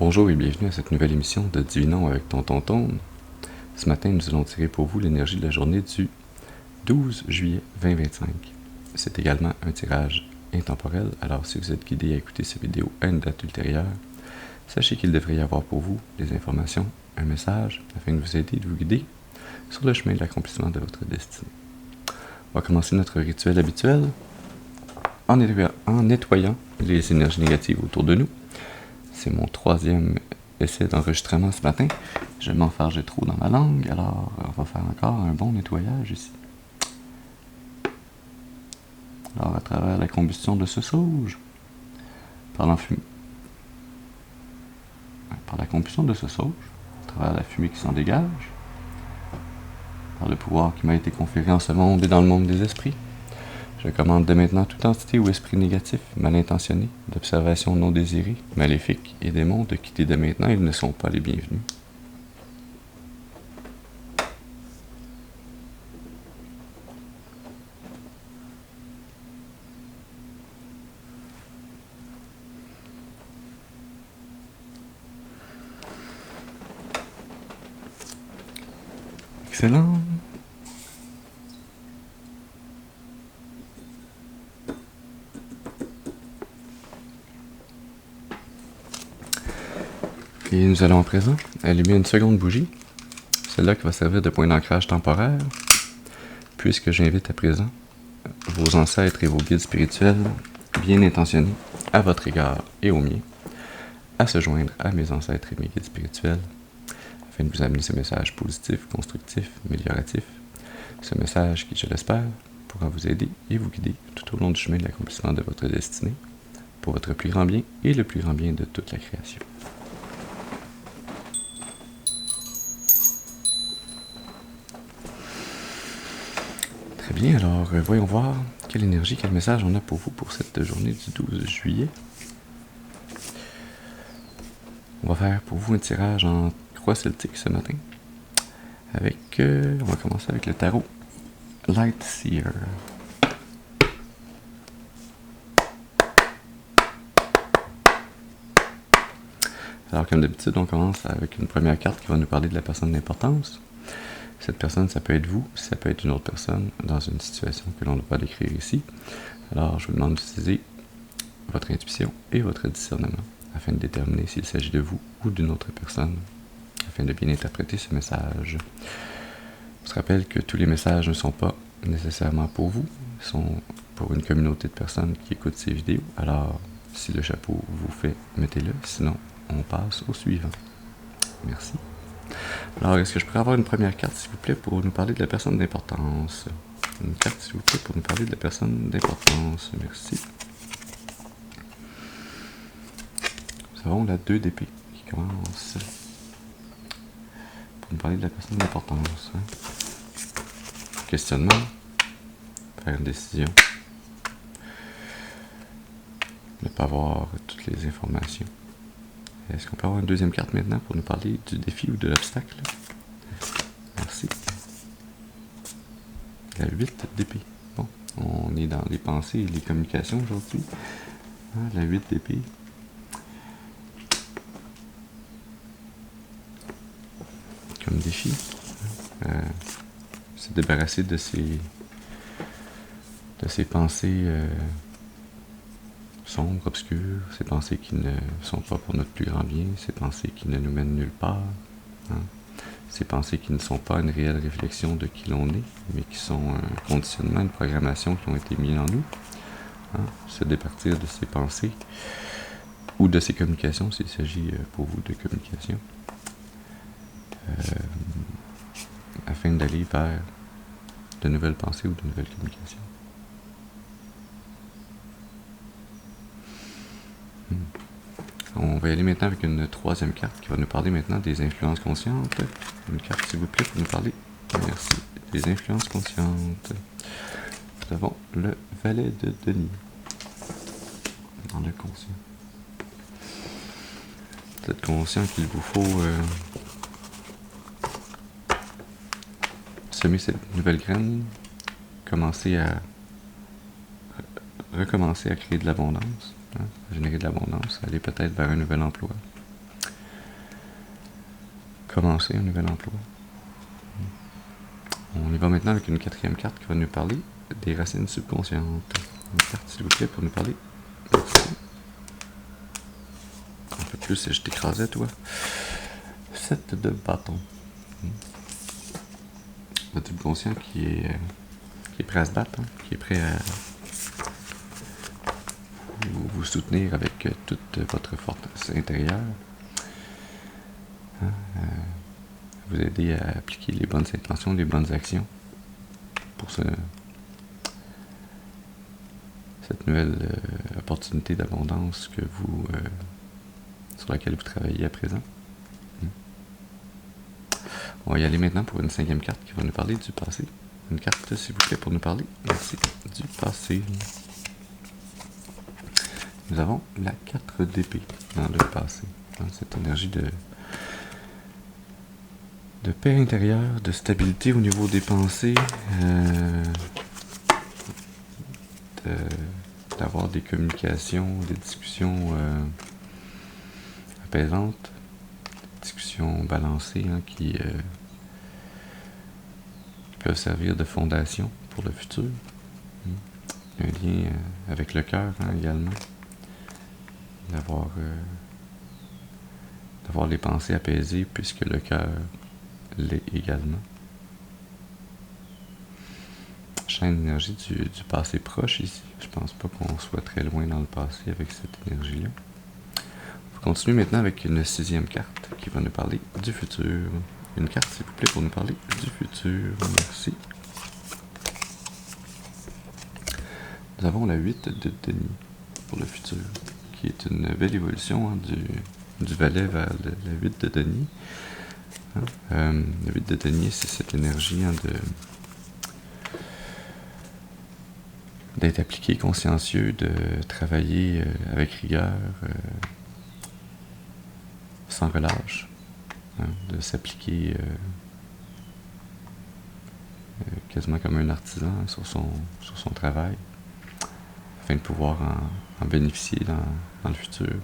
Bonjour et bienvenue à cette nouvelle émission de Divinons avec Tonton. Ce matin, nous allons tirer pour vous l'énergie de la journée du 12 juillet 2025. C'est également un tirage intemporel, alors si vous êtes guidé à écouter cette vidéo à une date ultérieure, sachez qu'il devrait y avoir pour vous des informations, un message, afin de vous aider et de vous guider sur le chemin de l'accomplissement de votre destinée. On va commencer notre rituel habituel en nettoyant les énergies négatives autour de nous. C'est mon troisième essai d'enregistrement ce matin. Je m'enfargeais trop dans ma langue, alors on va faire encore un bon nettoyage ici. Alors, à travers la combustion de ce sauge, par la combustion de ce sauge, à travers la fumée qui s'en dégage, par le pouvoir qui m'a été conféré en ce monde et dans le monde des esprits, je commande dès maintenant toute entité ou esprit négatif, mal intentionné, d'observation non désirée, maléfique et démons de quitter dès maintenant, ils ne sont pas les bienvenus. Excellent. Et nous allons à présent allumer une seconde bougie, celle-là qui va servir de point d'ancrage temporaire, puisque j'invite à présent vos ancêtres et vos guides spirituels bien intentionnés à votre égard et au mien, à se joindre à mes ancêtres et mes guides spirituels, afin de vous amener ce message positif, constructif, amélioratif, ce message qui, je l'espère, pourra vous aider et vous guider tout au long du chemin de l'accomplissement de votre destinée, pour votre plus grand bien et le plus grand bien de toute la création. Très bien, alors voyons voir quelle énergie, quel message on a pour vous pour cette journée du 12 juillet. On va faire pour vous un tirage en croix celtique ce matin. On va commencer avec le tarot Lightseer. Alors comme d'habitude, on commence avec une première carte qui va nous parler de la personne d'importance. Cette personne, ça peut être vous, ça peut être une autre personne dans une situation que l'on ne va pas décrire ici. Alors, je vous demande d'utiliser votre intuition et votre discernement afin de déterminer s'il s'agit de vous ou d'une autre personne, afin de bien interpréter ce message. Je vous rappelle que tous les messages ne sont pas nécessairement pour vous, ils sont pour une communauté de personnes qui écoutent ces vidéos. Alors, si le chapeau vous fait, mettez-le, sinon on passe au suivant. Merci. Alors, est-ce que je pourrais avoir une première carte, s'il vous plaît, pour nous parler de la personne d'importance? Une carte, s'il vous plaît, pour nous parler de la personne d'importance. Merci. Nous avons la 2 d'épée qui commence. Pour nous parler de la personne d'importance. Questionnement. Faire une décision. Ne pas avoir toutes les informations. Est-ce qu'on peut avoir une deuxième carte maintenant pour nous parler du défi ou de l'obstacle? Merci. La 8 d'épée. Bon, on est dans les pensées et les communications aujourd'hui. La 8 d'épée. Comme défi. Se débarrasser de ces pensées sombres, obscures, ces pensées qui ne sont pas pour notre plus grand bien, ces pensées qui ne nous mènent nulle part, ces pensées qui ne sont pas une réelle réflexion de qui l'on est, mais qui sont un conditionnement, une programmation qui ont été mis en nous. Se départir de ces pensées ou de ces communications, s'il s'agit pour vous de communication, afin d'aller vers de nouvelles pensées ou de nouvelles communications. On va y aller maintenant avec une troisième carte qui va nous parler maintenant des influences conscientes. Une carte, s'il vous plaît, pour nous parler. Merci. Des influences conscientes. Nous avons le valet de denier. Dans le conscient. Vous êtes conscient qu'il vous faut semer cette nouvelle graine, recommencer à créer de l'abondance. Générer de l'abondance, aller peut-être vers un nouvel emploi, commencer un nouvel emploi. On y va maintenant avec une quatrième carte qui va nous parler des racines subconscientes. Une carte, s'il vous plaît, pour nous parler. Merci. Un peu plus si je t'écrasais, toi. 7 de bâton. Votre subconscient qui est prêt à se battre, qui est prêt à vous soutenir avec toute votre force intérieure. Vous aider à appliquer les bonnes intentions, les bonnes actions pour cette nouvelle opportunité d'abondance sur laquelle vous travaillez à présent. On va y aller maintenant pour une cinquième carte qui va nous parler du passé. Une carte, s'il vous plaît, pour nous parler. Merci. Du passé. Nous avons la 4 d'épée dans le passé. Cette énergie de paix intérieure, de stabilité au niveau des pensées, d'avoir des communications, des discussions apaisantes, discussions balancées qui peuvent servir de fondation pour le futur. Un lien avec le cœur également, d'avoir les pensées apaisées puisque le cœur l'est également. Chaîne d'énergie du passé proche ici. Je pense pas qu'on soit très loin dans le passé avec cette énergie-là. On va continuer maintenant avec une sixième carte qui va nous parler du futur. Une carte, s'il vous plaît, pour nous parler du futur. Merci. Nous avons la 8 de denier pour le futur, qui est une belle évolution du valet vers la 8 de denier. Le 8 de denier, c'est cette énergie d'être appliqué, consciencieux, de travailler avec rigueur, sans relâche, de s'appliquer quasiment comme un artisan sur son travail, afin de pouvoir en bénéficier dans le futur.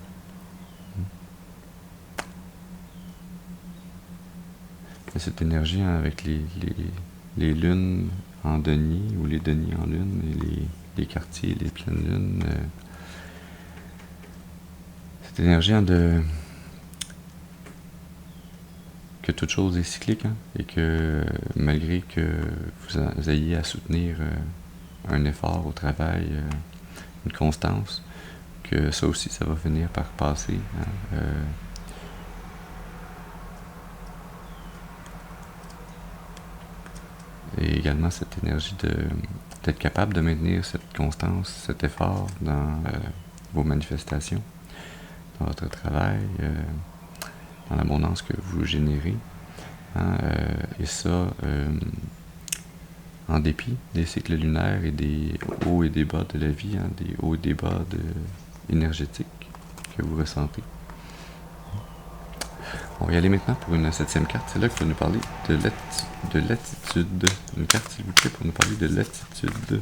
Et cette énergie avec les lunes en denier ou les deniers en lune et les quartiers, les pleines lunes, cette énergie que toute chose est cyclique et que malgré que vous ayez à soutenir un effort au travail, une constance, que ça aussi ça va finir par passer. Et également cette énergie d'être capable de maintenir cette constance, cet effort dans vos manifestations, dans votre travail, dans l'abondance que vous générez. Et ça, en dépit des cycles lunaires et des hauts et des bas de la vie, des hauts et des bas énergétiques que vous ressentez. On va y aller maintenant pour une septième carte. C'est là qu'il va nous parler de l'attitude. Une carte, s'il vous plaît, pour nous parler de l'attitude.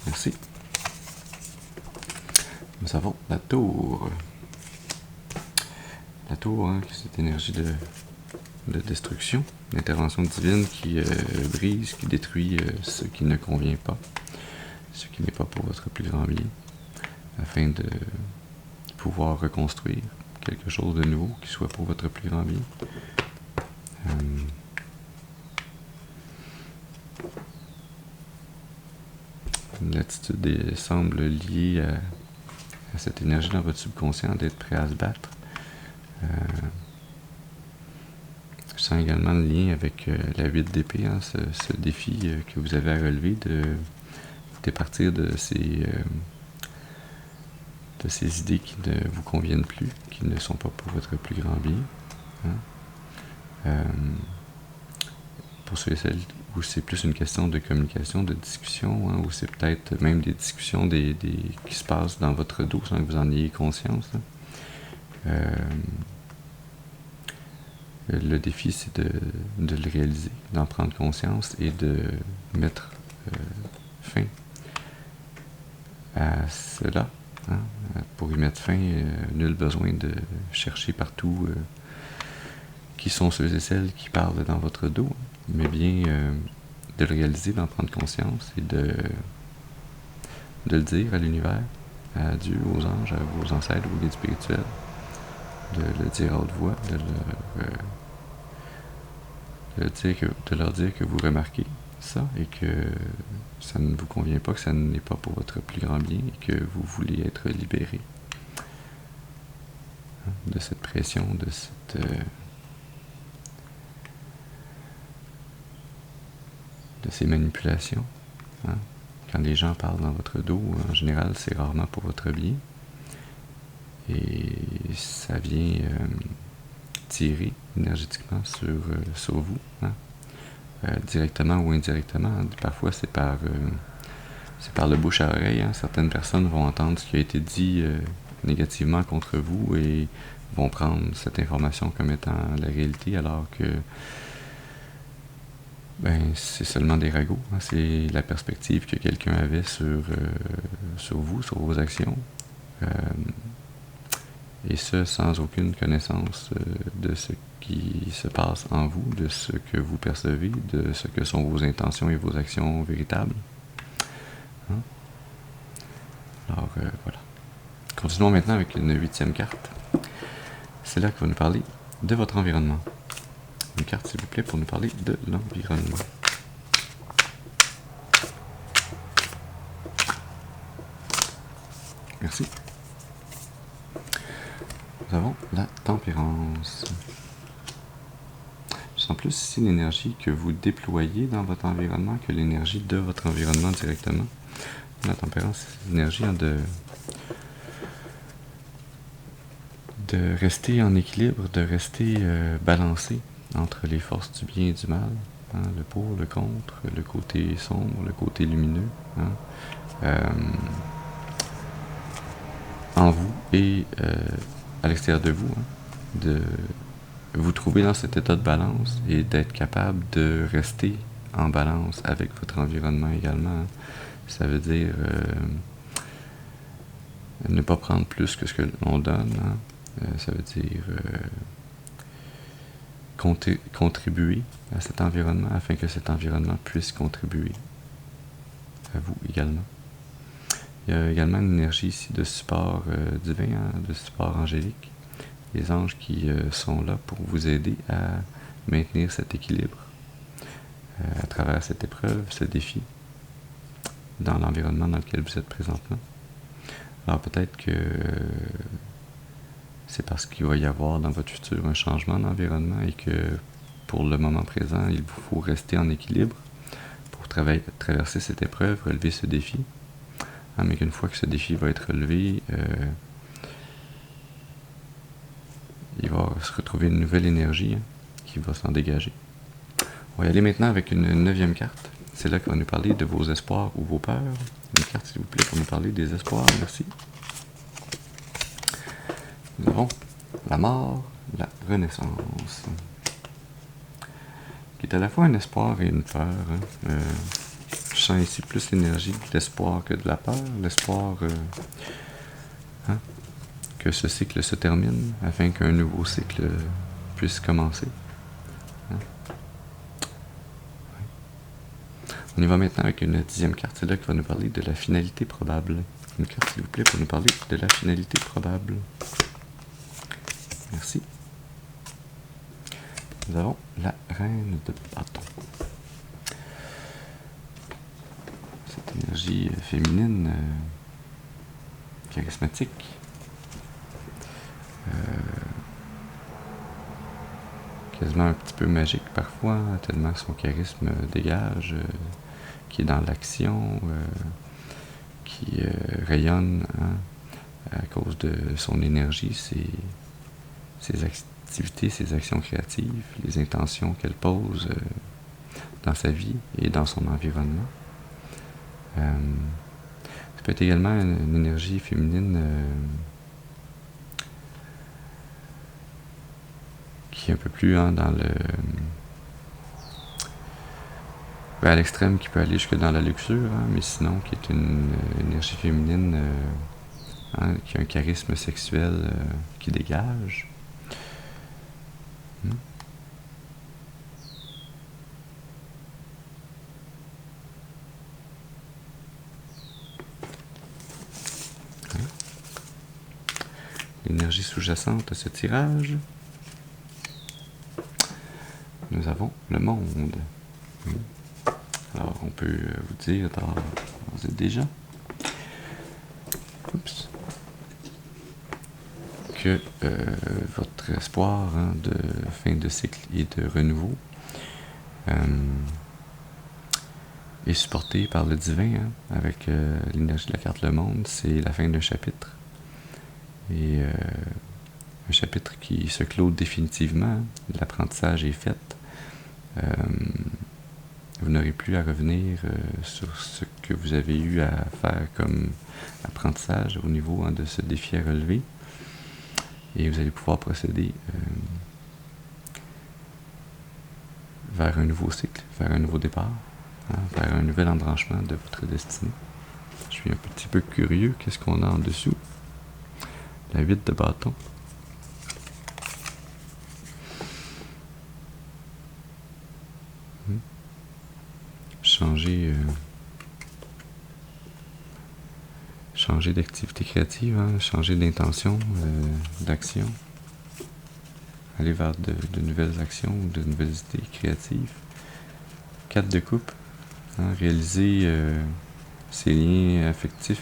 Merci. Nous avons la tour. La tour, c'est cette énergie de destruction, d'intervention divine qui brise, qui détruit ce qui ne convient pas, ce qui n'est pas pour votre plus grand bien, afin de pouvoir reconstruire quelque chose de nouveau qui soit pour votre plus grand bien. L'attitude semble liée à cette énergie dans votre subconscient d'être prêt à se battre. Je sens également le lien avec la 8 d'épée, ce défi que vous avez à relever de départir de ces idées qui ne vous conviennent plus, qui ne sont pas pour votre plus grand bien. Pour ceux et celles où c'est plus une question de communication, de discussion, ou c'est peut-être même des discussions qui se passent dans votre dos sans que vous en ayez conscience. Le défi, c'est de le réaliser, d'en prendre conscience et de mettre fin à cela Hein? Pour y mettre fin, nul besoin de chercher partout qui sont ceux et celles qui parlent dans votre dos, mais bien de le réaliser, d'en prendre conscience et de le dire à l'univers, à Dieu, aux anges, à vos ancêtres, vos guides spirituels, de le dire à haute voix, de leur dire que vous remarquez ça et que ça ne vous convient pas, que ça n'est pas pour votre plus grand bien et que vous voulez être libéré de cette pression, de ces manipulations. Hein. Quand les gens parlent dans votre dos, en général, c'est rarement pour votre bien. Et ça vient tirer énergétiquement sur vous, hein. Directement ou indirectement. Parfois, c'est par le bouche à oreille. Hein. Certaines personnes vont entendre ce qui a été dit négativement contre vous et vont prendre cette information comme étant la réalité, alors que c'est seulement des ragots. Hein. C'est la perspective que quelqu'un avait sur vous, sur vos actions. Et ce, sans aucune connaissance de ce qui se passe en vous, de ce que vous percevez, de ce que sont vos intentions et vos actions véritables. Hein? Alors, voilà. Continuons maintenant avec une 8e carte. C'est là qu'on va nous parler de votre environnement. Une carte, s'il vous plaît, pour nous parler de l'environnement. Merci. Nous avons la tempérance. Je sens plus ici l'énergie que vous déployez dans votre environnement que l'énergie de votre environnement directement. La tempérance, c'est l'énergie de rester en équilibre, de rester balancé entre les forces du bien et du mal, hein, le pour, le contre, le côté sombre, le côté lumineux, hein, en vous et à l'extérieur de vous, hein, de vous trouver dans cet état de balance et d'être capable de rester en balance avec votre environnement également. Hein. Ça veut dire ne pas prendre plus que ce que l'on donne. Hein. Ça veut dire contribuer à cet environnement afin que cet environnement puisse contribuer à vous également. Il y a également une énergie ici de support divin, hein, de support angélique. Les anges qui sont là pour vous aider à maintenir cet équilibre à travers cette épreuve, ce défi, dans l'environnement dans lequel vous êtes présentement. Alors peut-être que c'est parce qu'il va y avoir dans votre futur un changement d'environnement et que pour le moment présent, il vous faut rester en équilibre pour traverser cette épreuve, relever ce défi. Ah, mais qu'une fois que ce défi va être relevé, il va se retrouver une nouvelle énergie, hein, qui va s'en dégager. On va y aller maintenant avec une 9e carte. C'est là qu'on va nous parler de vos espoirs ou vos peurs. Une carte, s'il vous plaît, pour nous parler des espoirs. Merci. Nous avons la mort, la renaissance, qui est à la fois un espoir et une peur. Hein. Je sens ici plus l'énergie de l'espoir que de la peur. L'espoir hein, que ce cycle se termine afin qu'un nouveau cycle puisse commencer. Hein. Ouais. On y va maintenant avec une 10e carte. C'est là qui va nous parler de la finalité probable. Une carte, s'il vous plaît, pour nous parler de la finalité probable. Merci. Nous avons la reine de bâton. Cette énergie féminine, charismatique, quasiment un petit peu magique parfois, tellement son charisme dégage, qui est dans l'action, qui rayonne, hein, à cause de son énergie, ses activités, ses actions créatives, les intentions qu'elle pose dans sa vie et dans son environnement. Ça peut être également une énergie féminine qui est un peu plus hein, dans le à l'extrême, qui peut aller jusque dans la luxure, hein, mais sinon qui est une énergie féminine hein, qui a un charisme sexuel qui dégage. L'énergie sous-jacente à ce tirage. Nous avons le monde. Alors, on peut vous dire d'ores et déjà que votre espoir de fin de cycle et de renouveau est supporté par le divin, avec l'énergie de la carte Le Monde. C'est la fin d'un chapitre. Et un chapitre qui se clôt définitivement. L'apprentissage est fait. Vous n'aurez plus à revenir sur ce que vous avez eu à faire comme apprentissage au niveau de ce défi à relever. Et vous allez pouvoir procéder vers un nouveau cycle, vers un nouveau départ, vers un nouvel embranchement de votre destinée. Je suis un petit peu curieux. Qu'est-ce qu'on a en dessous? La 8 de bâton. Changer d'activité créative, changer d'intention, d'action. Aller vers de nouvelles actions, de nouvelles idées créatives. 4 de coupe. Réaliser ces liens affectifs,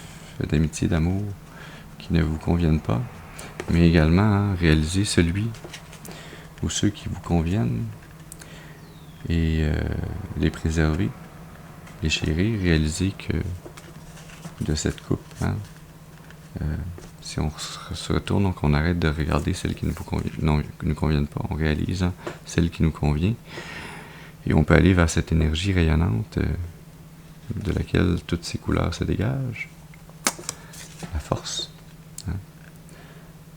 d'amitié, d'amour qui ne vous conviennent pas, mais également réaliser celui ou ceux qui vous conviennent et les préserver, les chérir, réaliser que de cette coupe, si on se retourne, donc on arrête de regarder celles qui ne nous conviennent pas, on réalise celle qui nous convient, et on peut aller vers cette énergie rayonnante de laquelle toutes ces couleurs se dégagent. La force,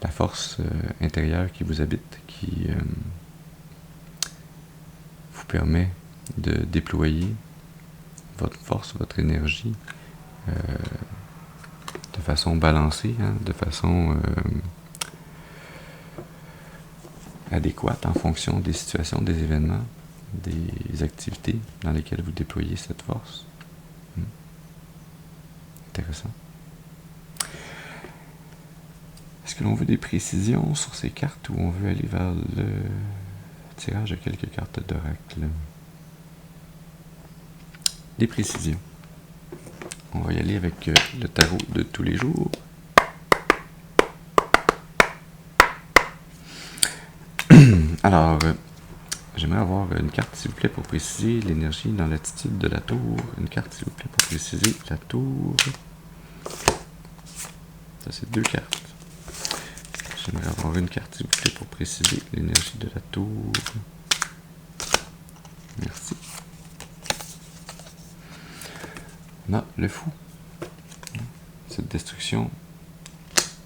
la force intérieure qui vous habite, qui vous permet de déployer votre force, votre énergie de façon balancée, de façon adéquate en fonction des situations, des événements, des activités dans lesquelles vous déployez cette force. Intéressant. Est-ce que l'on veut des précisions sur ces cartes ou on veut aller vers le tirage de quelques cartes d'oracle? Des précisions. On va y aller avec le tarot de tous les jours. Alors, j'aimerais avoir une carte, s'il vous plaît, pour préciser l'énergie dans l'attitude de la tour. Une carte, s'il vous plaît, pour préciser la tour. Ça, c'est 2 cartes. J'aimerais avoir une carte, s'il vous plaît, pour préciser l'énergie de la tour. Merci. On a le fou. Cette destruction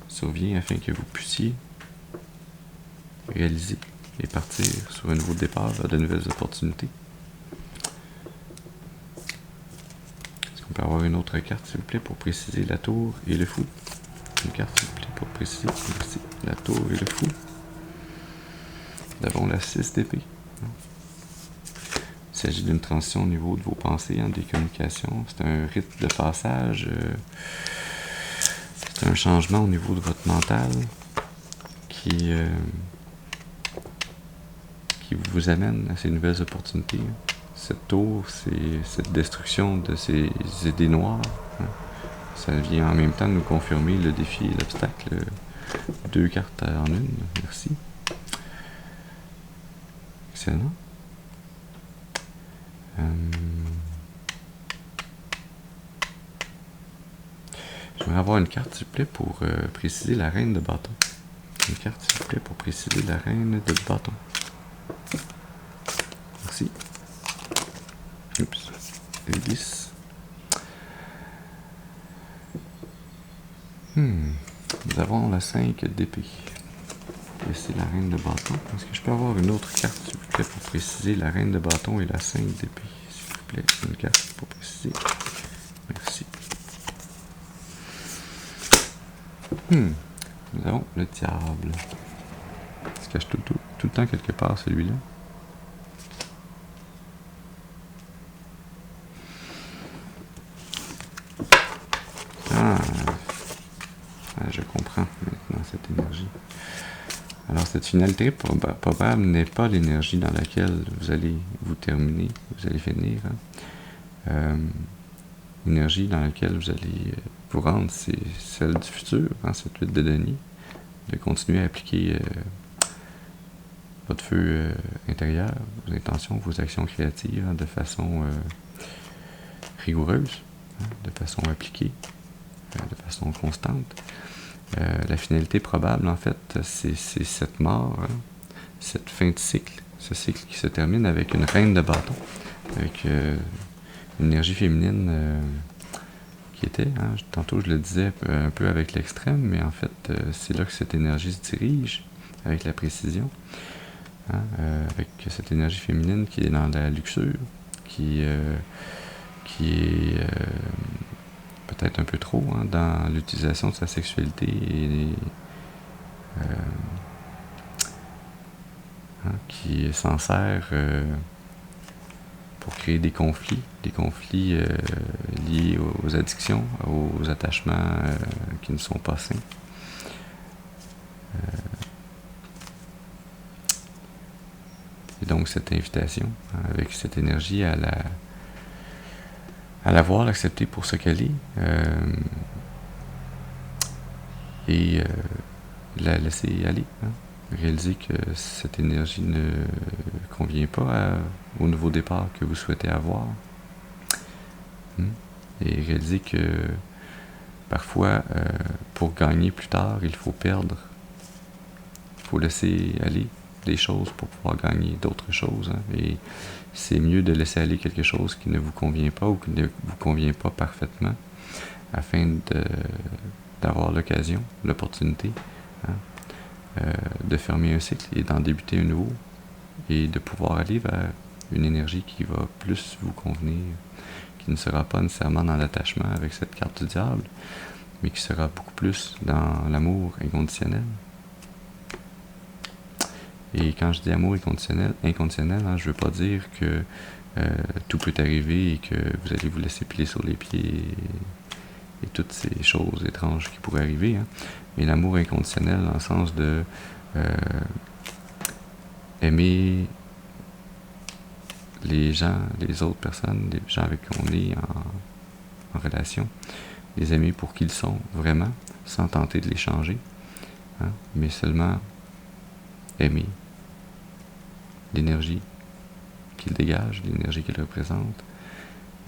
survient afin que vous puissiez réaliser et partir sur un nouveau départ vers de nouvelles opportunités. Est-ce qu'on peut avoir une autre carte, s'il vous plaît, pour préciser la tour et le fou? Une carte, s'il vous plaît, pour préciser ici, la tour et le fou. Nous avons la 6 d'épée. Il s'agit d'une transition au niveau de vos pensées, des communications. C'est un rite de passage. C'est un changement au niveau de votre mental qui vous amène à ces nouvelles opportunités. Cette tour, c'est cette destruction de ces idées noires. Ça vient en même temps nous confirmer le défi et l'obstacle. 2 cartes en une. Merci. Excellent. J'aimerais avoir une carte, s'il vous plaît, pour préciser la reine de bâton. Une carte, s'il vous plaît, pour préciser la reine de bâton. Merci. Oups. Elle glisse. Nous avons la 5 d'épée. C'est la reine de bâton. Est-ce que je peux avoir une autre carte, s'il vous plaît, pour préciser la reine de bâton et la 5 d'épée? S'il vous plaît, une carte pour préciser. Merci. Nous avons le diable. Il se cache tout le temps quelque part, celui-là. Je comprends maintenant cette énergie. Alors, cette finalité probable n'est pas l'énergie dans laquelle vous allez vous terminer, vous allez finir. L'énergie dans laquelle vous allez vous rendre, c'est celle du futur, cette huile de denier, de continuer à appliquer votre feu intérieur, vos intentions, vos actions créatives de façon rigoureuse, de façon appliquée, de façon constante. La finalité probable, en fait, c'est cette mort, cette fin de cycle, ce cycle qui se termine avec une reine de bâton, avec une énergie féminine qui était, tantôt je le disais un peu avec l'extrême, mais en fait, c'est là que cette énergie se dirige, avec la précision, avec cette énergie féminine qui est dans la luxure, qui est peut-être un peu trop dans l'utilisation de sa sexualité et qui s'en sert pour créer des conflits liés aux addictions, aux attachements qui ne sont pas sains. Et donc cette invitation, avec cette énergie à la voir, l'accepter pour ce qu'elle est, et la laisser aller. Réaliser que cette énergie ne convient pas au nouveau départ que vous souhaitez avoir. Et réaliser que parfois, pour gagner plus tard, il faut perdre. Il faut laisser aller des choses pour pouvoir gagner d'autres choses. Et c'est mieux de laisser aller quelque chose qui ne vous convient pas ou qui ne vous convient pas parfaitement afin d'avoir l'occasion, l'opportunité de fermer un cycle et d'en débuter un nouveau et de pouvoir aller vers une énergie qui va plus vous convenir, qui ne sera pas nécessairement dans l'attachement avec cette carte du diable, mais qui sera beaucoup plus dans l'amour inconditionnel. Et quand je dis amour inconditionnel, je veux pas dire que tout peut arriver et que vous allez vous laisser piler sur les pieds et toutes ces choses étranges qui pourraient arriver, mais l'amour inconditionnel dans le sens de aimer les gens, les autres personnes, les gens avec qui on est en relation, les aimer pour qui ils sont vraiment, sans tenter de les changer, mais seulement aimer l'énergie qu'ils dégagent, l'énergie qu'ils représentent,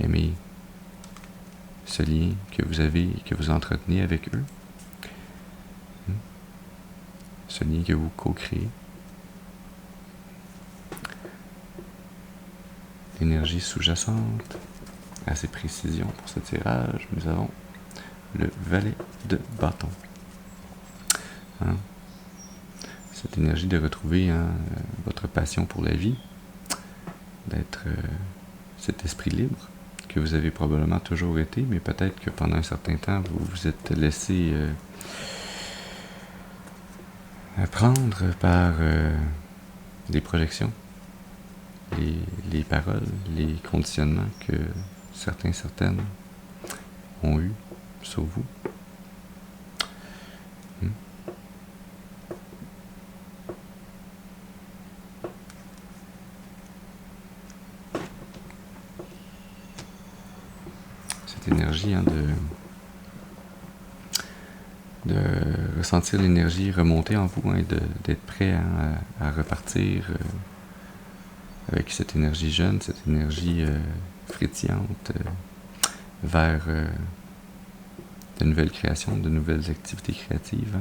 aimer ce lien que vous avez et que vous entretenez avec eux, ce lien que vous co-créez. L'énergie sous-jacente à ces précisions pour ce tirage, nous avons le valet de bâton. Cette énergie de retrouver votre passion pour la vie, d'être cet esprit libre que vous avez probablement toujours été, mais peut-être que pendant un certain temps, vous vous êtes laissé prendre par des projections, les paroles, les conditionnements que certaines ont eu sur vous. Cette énergie de ressentir l'énergie remonter en vous et d'être prêt à repartir avec cette énergie jeune, cette énergie frétillante vers de nouvelles créations, de nouvelles activités créatives,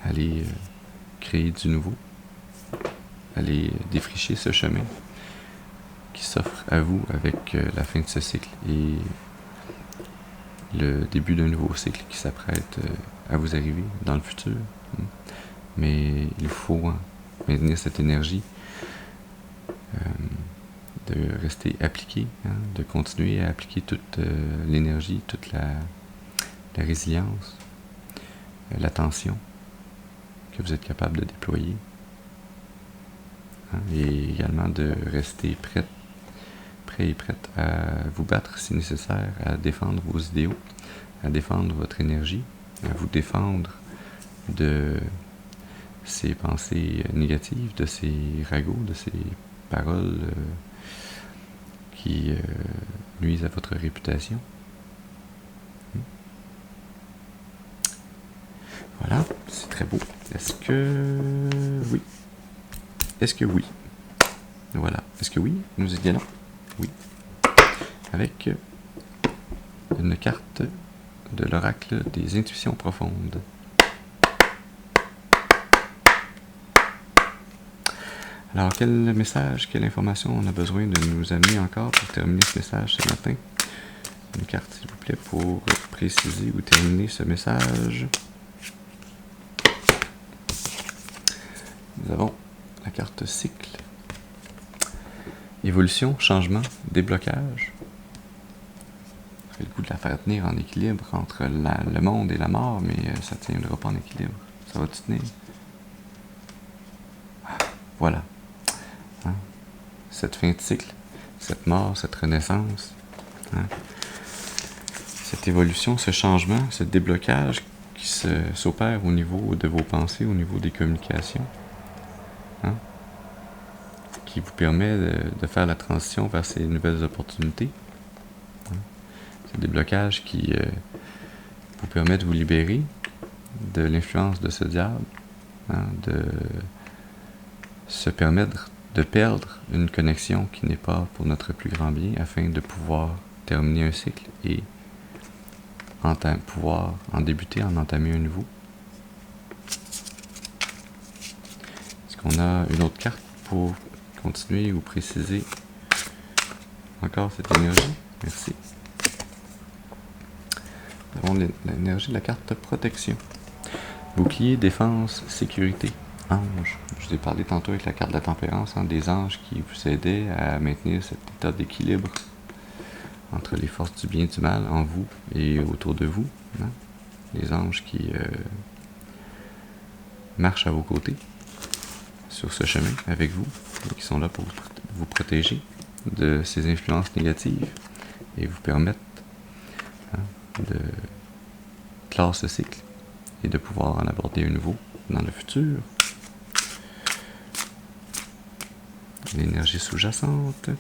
aller créer du nouveau, aller défricher ce chemin qui s'offre à vous avec la fin de ce cycle et le début d'un nouveau cycle qui s'apprête à vous arriver dans le futur. Mais il faut maintenir cette énergie, de rester appliqué, de continuer à appliquer toute l'énergie, toute la résilience, l'attention que vous êtes capable de déployer. Hein, et également de rester prêt et prête à vous battre si nécessaire, à défendre vos idéaux, à défendre votre énergie, à vous défendre de ces pensées négatives, de ces ragots, de ces paroles qui nuisent à votre réputation. Voilà, c'est très beau. Est-ce que oui? Est-ce que oui? Voilà. Est-ce que oui? Nous y allons. Oui. Avec une carte de l'oracle des intuitions profondes. Alors, quel message, quelle information on a besoin de nous amener encore pour terminer ce message ce matin? Une carte, s'il vous plaît, pour préciser ou terminer ce message. Nous avons la carte cycle. Évolution, changement, déblocage. J'ai le goût de la faire tenir en équilibre entre le monde et la mort, mais ça ne tiendra pas en équilibre. Ça va-tu tenir? Voilà. Hein? Cette fin de cycle, cette mort, cette renaissance, hein? Cette évolution, ce changement, ce déblocage qui s'opère au niveau de vos pensées, au niveau des communications, hein? Qui vous permet de faire la transition vers ces nouvelles opportunités. Hein? Ce déblocage qui vous permet de vous libérer de l'influence de ce diable, hein? De se permettre de perdre une connexion qui n'est pas pour notre plus grand bien, afin de pouvoir terminer un cycle et pouvoir en débuter, en entamer un nouveau. Est-ce qu'on a une autre carte pour continuer ou préciser encore cette énergie? Merci. Nous avons l'énergie de la carte protection. Bouclier, défense, sécurité. Ange. Je vous ai parlé tantôt avec la carte de la tempérance, hein, des anges qui vous aidaient à maintenir cet état d'équilibre entre les forces du bien et du mal en vous et autour de vous. Hein. Les anges qui marchent à vos côtés sur ce chemin avec vous et qui sont là pour vous protéger de ces influences négatives et vous permettre, hein, de clore ce cycle et de pouvoir en aborder un nouveau dans le futur. L'énergie sous-jacente.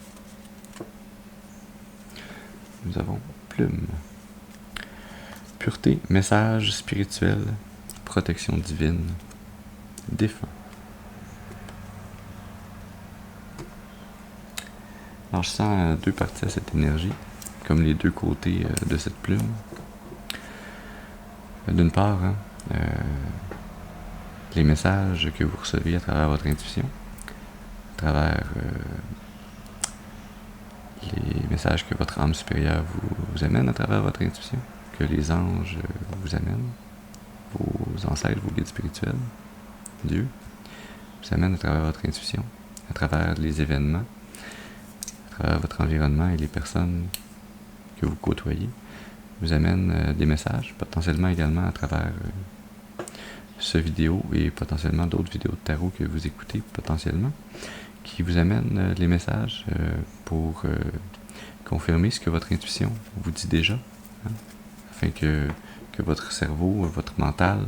Nous avons plume. Pureté, message spirituel, protection divine, défunt. Alors je sens deux parties à cette énergie, comme les deux côtés de cette plume. D'une part, hein, les messages que vous recevez à travers votre intuition, à travers les messages que votre âme supérieure vous amène à travers votre intuition, que les anges vous amènent, vos ancêtres, vos guides spirituels, Dieu, vous amène à travers votre intuition, à travers les événements, à travers votre environnement et les personnes que vous côtoyez, vous amène des messages, potentiellement également à travers ce vidéo et potentiellement d'autres vidéos de tarot que vous écoutez potentiellement, qui vous amènent les messages pour confirmer ce que votre intuition vous dit déjà, hein, afin que votre cerveau, votre mental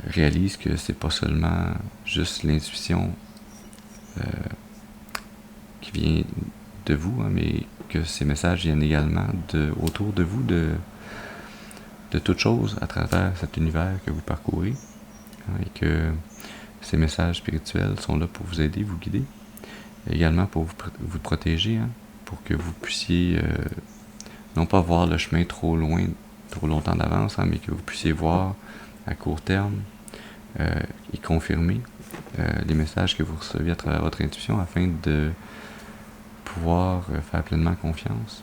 réalise que c'est pas seulement juste l'intuition qui vient de vous, hein, mais que ces messages viennent également autour de vous, de toutes choses à travers cet univers que vous parcourez, hein, et que ces messages spirituels sont là pour vous aider, vous guider, et également pour vous protéger, hein, pour que vous puissiez non pas voir le chemin trop loin, trop longtemps d'avance, hein, mais que vous puissiez voir à court terme et confirmer les messages que vous recevez à travers votre intuition afin de pouvoir faire pleinement confiance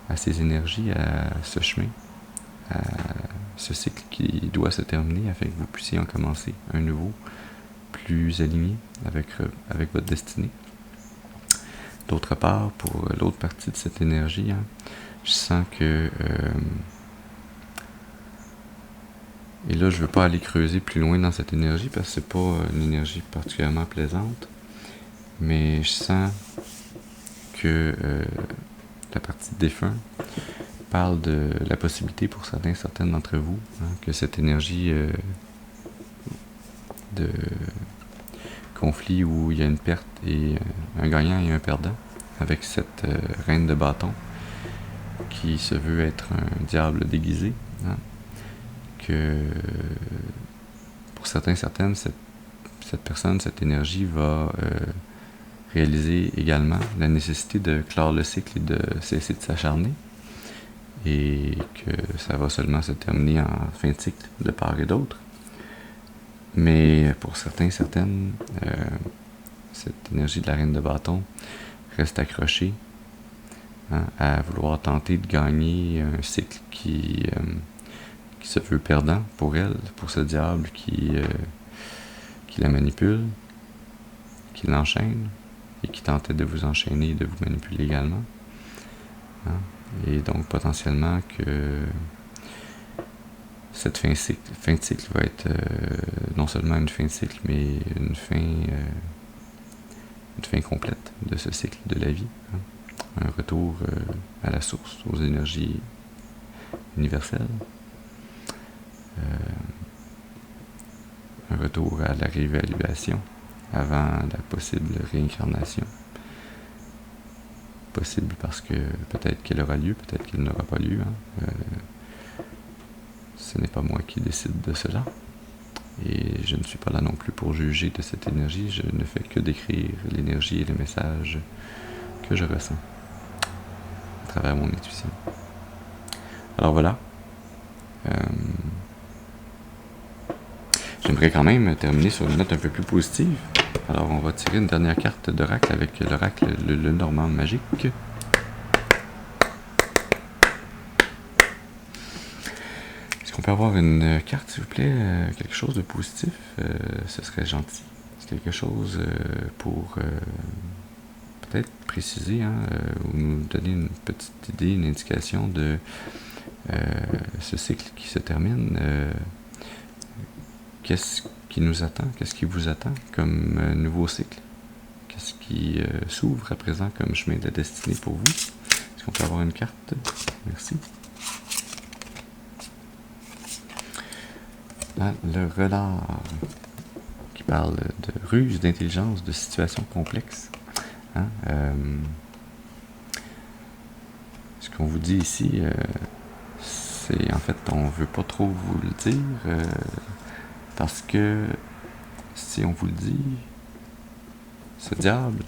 à ces énergies, à ce chemin, à ce cycle qui doit se terminer afin que vous puissiez en commencer un nouveau, plus aligné avec votre destinée. D'autre part, pour l'autre partie de cette énergie, hein, je sens que Et là, je ne veux pas aller creuser plus loin dans cette énergie parce que c'est pas une énergie particulièrement plaisante. Mais je sens que la partie défunt parle de la possibilité pour certaines d'entre vous, que cette énergie de conflit où il y a une perte et un gagnant et un perdant, avec cette reine de bâton qui se veut être un diable déguisé, que pour certaines, cette personne, cette énergie va réaliser également la nécessité de clore le cycle et de cesser de s'acharner, et que ça va seulement se terminer en fin de cycle de part et d'autre. Mais pour certaines, cette énergie de la reine de bâton reste accrochée à vouloir tenter de gagner un cycle qui se veut perdant pour elle, pour ce diable qui la manipule, qui l'enchaîne et qui tentait de vous enchaîner et de vous manipuler également. Et donc potentiellement que cette fin de cycle va être non seulement une fin de cycle, mais une fin complète de ce cycle de la vie. Un retour à la source, aux énergies universelles. Un retour à la réévaluation avant la possible réincarnation. Possible parce que peut-être qu'elle aura lieu, peut-être qu'elle n'aura pas lieu. Ce n'est pas moi qui décide de cela. Et je ne suis pas là non plus pour juger de cette énergie. Je ne fais que décrire l'énergie et le message que je ressens à travers mon intuition. Alors voilà. J'aimerais quand même terminer sur une note un peu plus positive. Alors on va tirer une dernière carte d'oracle avec l'oracle le Normand magique. Est-ce qu'on peut avoir une carte, s'il vous plaît, quelque chose de positif? Ce serait gentil. C'est quelque chose pour peut-être préciser ou nous donner une petite idée, une indication de ce cycle qui se termine. Qu'est-ce qui nous attend? Qu'est-ce qui vous attend comme nouveau cycle? Qu'est-ce qui s'ouvre à présent comme chemin de la destinée pour vous? Est-ce qu'on peut avoir une carte? Merci. Le renard qui parle de ruse, d'intelligence, de situations complexes. Ce qu'on vous dit ici, c'est en fait, on veut pas trop vous le dire, parce que si on vous le dit, ce diable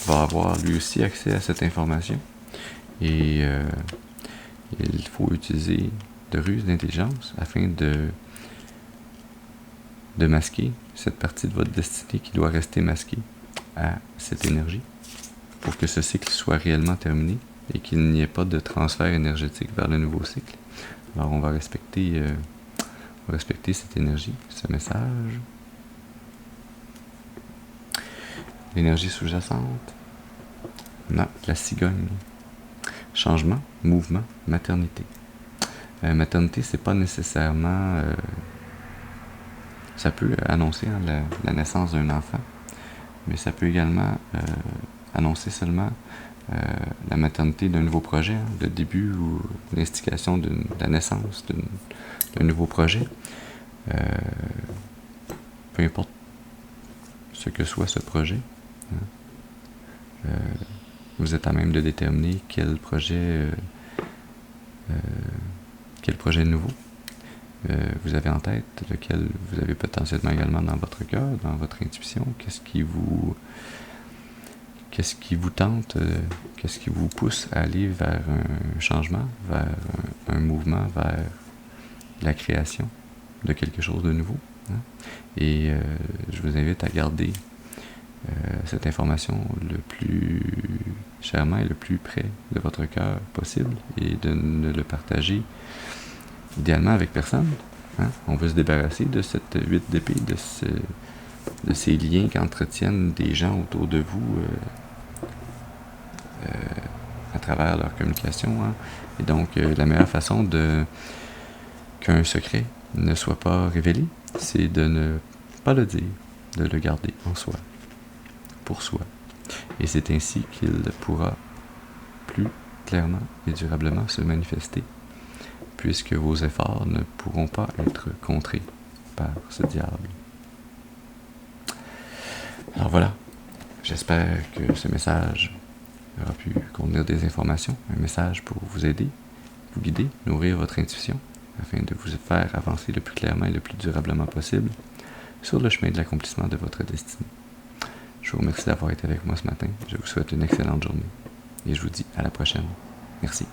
va avoir lui aussi accès à cette information, et il faut utiliser de ruse, d'intelligence afin de masquer cette partie de votre destinée qui doit rester masquée à cette énergie pour que ce cycle soit réellement terminé et qu'il n'y ait pas de transfert énergétique vers le nouveau cycle. Alors on va respecter cette énergie, ce message. L'énergie sous-jacente. Non, la cigogne. Changement, mouvement, maternité. Maternité, c'est pas nécessairement... ça peut annoncer la naissance d'un enfant, mais ça peut également annoncer seulement la maternité d'un nouveau projet, le début ou l'instication de la naissance d'un nouveau projet. Peu importe ce que soit ce projet, vous êtes à même de déterminer quel projet nouveau vous avez en tête, lequel vous avez potentiellement également dans votre cœur, dans votre intuition. Qu'est-ce qui vous tente, qu'est-ce qui vous pousse à aller vers un changement, vers un mouvement, vers la création de quelque chose de nouveau. Et je vous invite à garder cette information le plus chèrement et le plus près de votre cœur possible et de ne le partager idéalement avec personne. On veut se débarrasser de cette 8 d'épée, de ces liens qu'entretiennent des gens autour de vous à travers leur communication. Et donc, la meilleure façon de qu'un secret ne soit pas révélé, c'est de ne pas le dire, de le garder en soi, pour soi. Et c'est ainsi qu'il pourra plus clairement et durablement se manifester, puisque vos efforts ne pourront pas être contrés par ce diable. Alors voilà, j'espère que ce message aura pu contenir des informations, un message pour vous aider, vous guider, nourrir votre intuition, afin de vous faire avancer le plus clairement et le plus durablement possible sur le chemin de l'accomplissement de votre destinée. Je vous remercie d'avoir été avec moi ce matin. Je vous souhaite une excellente journée et je vous dis à la prochaine. Merci.